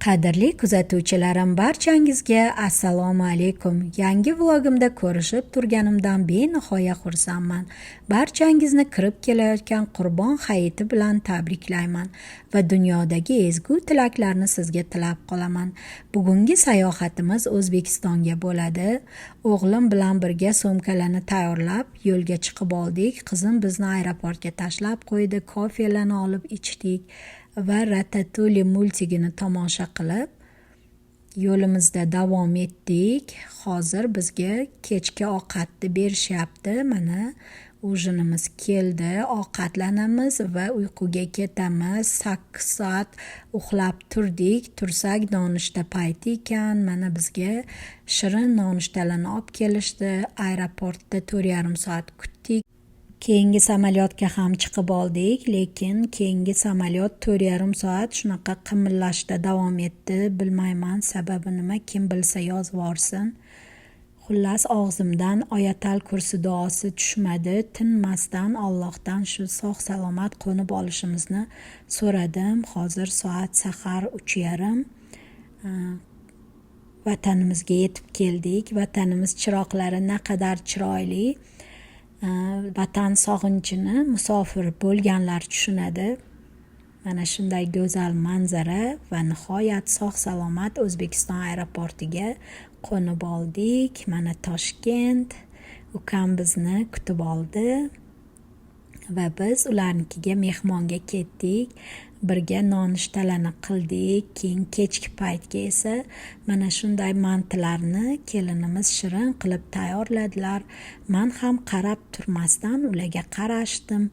Qadrli kuzatuvchilarim, barchangizga assalomu alaykum. Yangi vlogimda ko'rishib turganimdan benihoya xursandman. Barchangizni kirib kelayotgan Qurbon hayiti bilan tabriklayman va dunyodagi ezgu tilaklarni sizga tilab qolaman. Bugungi sayohatimiz O'zbekistonga bo'ladi. O'g'lim bilan birga so'mkalarni tayyorlab yo'lga chiqib oldik. Qizim bizni aeroportga tashlab qo'ydi, kofelarni olib ichdik va Ratatouille multigini tomosha qilib yo'limizda davom etdik. Hozir bizga kechki ovqatni berishyapti. Mana ujinimiz keldi, ovqatlanamiz va uyquga ketamiz. 8 soat uxlab turdik. Tursak nonushta payti ekan. Mana bizga shirin nonushtalarni olib kelishdi. Aeroportda 4,5 soat kutdik. Keyingi samolyotga ham chiqib oldik, lekin keyingi samolyot 4,5 soat shunaqa qimillashda davom etdi. Bilmayman sababi nima, kim bilsa yozib yuborsin. Xullas, og'zimdan oyatal kursi duosi tushmadi. Tinmasdan Allohdan shu sog' salomat qo'nib olishimizni so'radim. Hozir soat sahar 3:30. Vatanimizga yetib keldik. Vatanimiz chiroqlari naqadar chiroyli. Vatan sog'inchini musofir bo'lganlar tushunadi. Mana shunday go'zal manzara va nihoyat sog' salomat O'zbekiston aeroportiga qo'nib oldik. Mana Toshkent. Ukam bizni kutib oldi va biz ularnikiga mehmonga ketdik. Birga nonushtalarni qildik. Keyin kechki paytga esa mana shunday mantilarni kelinimiz shirin qilib tayyorladilar. Men ham qarab turmasdan ularga qarashdim.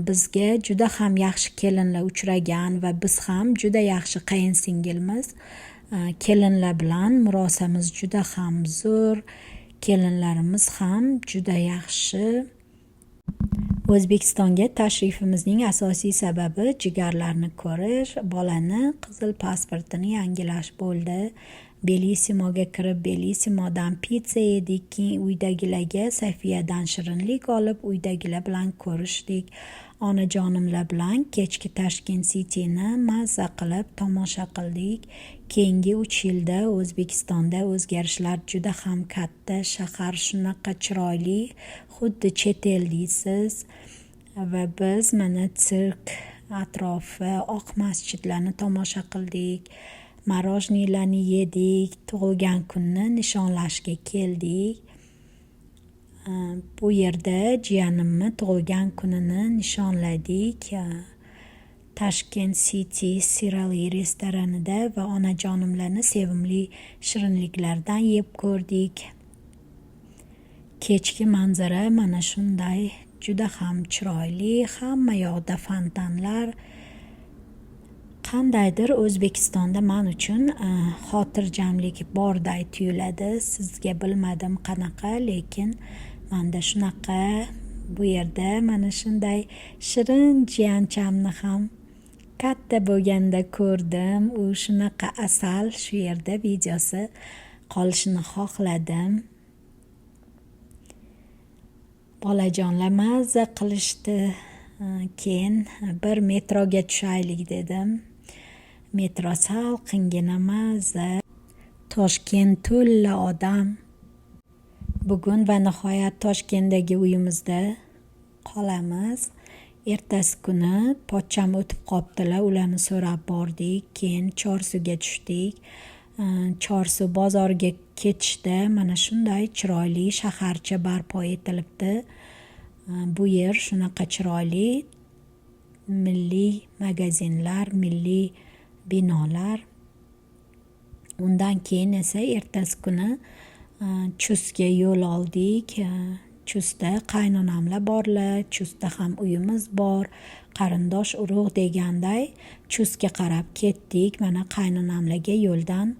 Bizga juda ham yaxshi kelinlar uchragan va biz ham juda yaxshi qayinsingilmiz. Kelinlar bilan murosamiz juda ham zo'r. Kelinlarimiz ham juda yaxshi. O'zbekistonga tashrifimizning asosiy sababi jigarlarni ko'rish, bolani qizil pasportini yangilash bo'ldi. Bellissimoga kirib, Bellissimodan pizza yedik, keyin uydagilarga Safiyadan shirinlik olib, uydagilar bilan ko'rishdik. Onajonimlar bilan kechki Tashkent City'ni mazza qilib tomosha qildik. Keyingi 3 yilda O'zbekistonda o'zgarishlar juda ham katta. Shahar shunaqa chiroyli, xuddi chet eldisiz. Va biz mana sirk atrofi, oq masjidlarni tomosha qildik. Marojnilarni yedik. Tug'ilgan kunni nishonlashga keldik. Bu yerda jiyanimni tug'ilgan kunini nishonladik. Tashkent City Sirali restoranida va onajonimlarni sevimli shirinliklardan yeb ko'rdik. Kechki manzara mana shunday, juda ham chiroyli. Hamma yoqda fontanlar. Qandaydir O'zbekistonda men uchun xotirjamlik borday tuyuladi. Sizga bilmadim qanaqa, lekin menda shunaqa. Bu yerda mana shunday shirin jiyanchamni ham katta bo'lganda ko'rdim. U shunaqa asal, shu yerda videosi qolishini xohladim. Bolajonlar mazza qilishdi. Keyin bir metroga tushaylik dedim. Metro salqingina mazza. Toshkent to'la odam. Bugun va nihoyat Toshkentdagi uyimizda qolamiz. Ertasi kuni pochcham o'tib qoptilar, ularni so'rab bordik. Keyin Chorsuga tushdik. Chorsu bozorga ketishda mana shunday chiroyli shaharcha barpo etilibdi. Bu yer shunaqa chiroyli. Milliy magazinlar, milliy binolar. Undan keyin esa ertasi kuni Chustga yo'l oldik. Chustda qaynonamlar borlar, Chustda ham uyimiz bor. Qarindosh urug' deganday Chustga qarab ketdik. Mana qaynonamlarga yo'ldan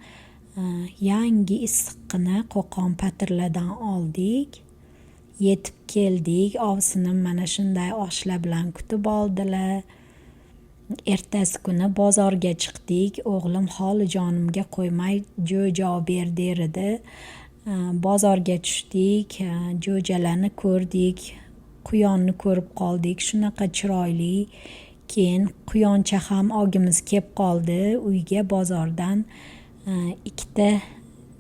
yangi issiqqina Qo'qon patirlardan oldik. Yetib keldik. Ovsinim mana shunday oshlar bilan kutib oldilar. Ertasi kuni bozorga chiqdik. O'g'lim holi jonimga qo'ymay jo'ja berdi edi. Bozorga tushdik. Jo'jalarni ko'rdik. Quyonni ko'rib qoldik. Shunaqa chiroyli. Keyin quyoncha ham ogimiz kelib qoldi. Uyga bozordan ikkita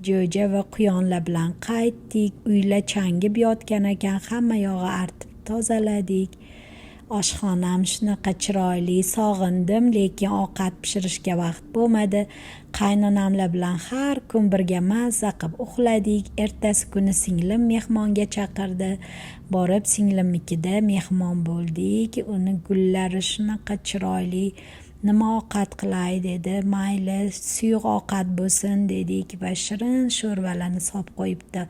jo'ja va quyonlar bilan qaytdik. Uylar changib yotgan ekan, hamma yog'i artib tozaladik. Oshxonam shunaqa chiroyli, sog'indim, lekin ovqat pishirishga vaqt bo'lmadi. Qaynonamlar bilan har kun birga mazza qilib uxladik. Ertasi kuni singlim mehmonga chaqirdi. Borib singlimnikida mehmon bo'ldik. Uni gullari shunaqa chiroyli. Nima ovqat qilay dedi. Mayli, suyuq ovqat bo'lsin dedik va shirin sho'rvalarni solib qo'yibdi.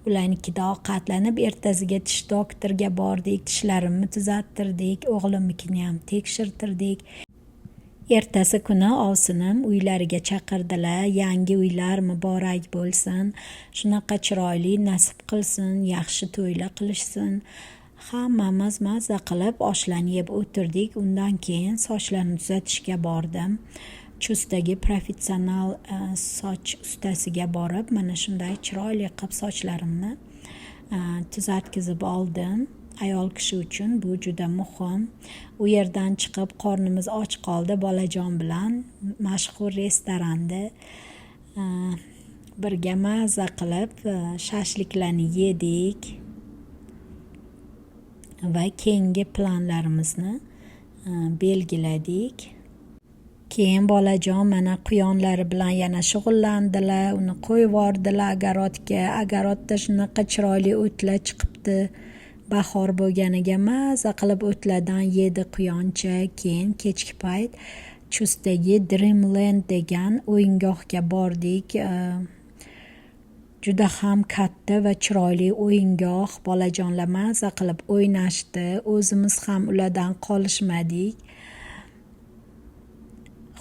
Ularnikida ovqatlanib ertasiga tish doktoriga bordik. Tishlarimni tuzattirdik. O'g'limnikini ham tekshirtirdik. Ertasi kuni ovsinim uylariga chaqirdilar. Yangi uylar muborak bo'lsin. Shunaqa chiroyli nasib qilsin, yaxshi to'ylar qilishsin. Hammamiz mazza qilib oshlarni yeb o'tirdik. Undan keyin sochlarni tuzatishga bordim. Chustdagi professional soch ustasiga borib, mana shunday chiroyli qilib sochlarimni tuzatkizib oldim. Ayol kishi uchun bu juda muhim. U yerdan chiqib qornimiz och qoldi bolajon bilan mashhur restoranda birga mazza qilib shashliklarni yedik va keyingi planlarimizni belgiladik. Keyin bolajon mana quyonlari bilan yana shug'ullandilar. Uni qo'yib yubordilar agarodga. Agarodda shunaqa chiroyli o'tlar chiqibdi. Bahor bo'lganiga mazza qilib o'tlardan yedi quyoncha. Keyin kechki payt Chustdagi Dreamland degan o'yingohga bordik. Juda ham katta va chiroyli o'yingoh. Bolajonlar mazza qilib o'ynashdi. O'zimiz ham ulardan qolishmadik.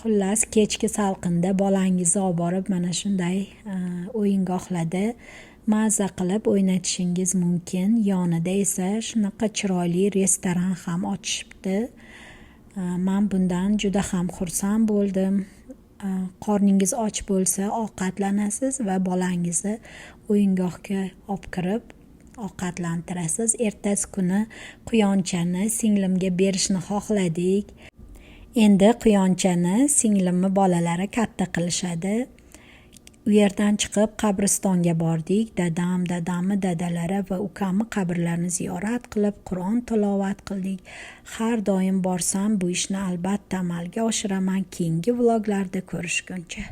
Xullas, kechki salqinda bolangizni olib borib mana shunday o'yingohlarda mazza qilib o'ynatishingiz mumkin. Yonida esa shunaqa chiroyli restoran ham ochishibdi. Men bundan juda ham xursand bo'ldim. Qorningiz och bo'lsa ovqatlanasiz va bolangizni o'yingohga olib kirib ovqatlantirasiz. Ertasi kuni quyonchani singlimga berishni xohladik. Endi quyonchani singlimni bolalari katta qilishadi. U yerdan chiqib qabristonga bordik. Dadamni dadalari va ukamni qabrlarini ziyorat qilib, Qur'on tilovat qildik. Har doim borsam bu ishni albatta amalga oshiraman. Keyingi vloglarda ko'rishguncha.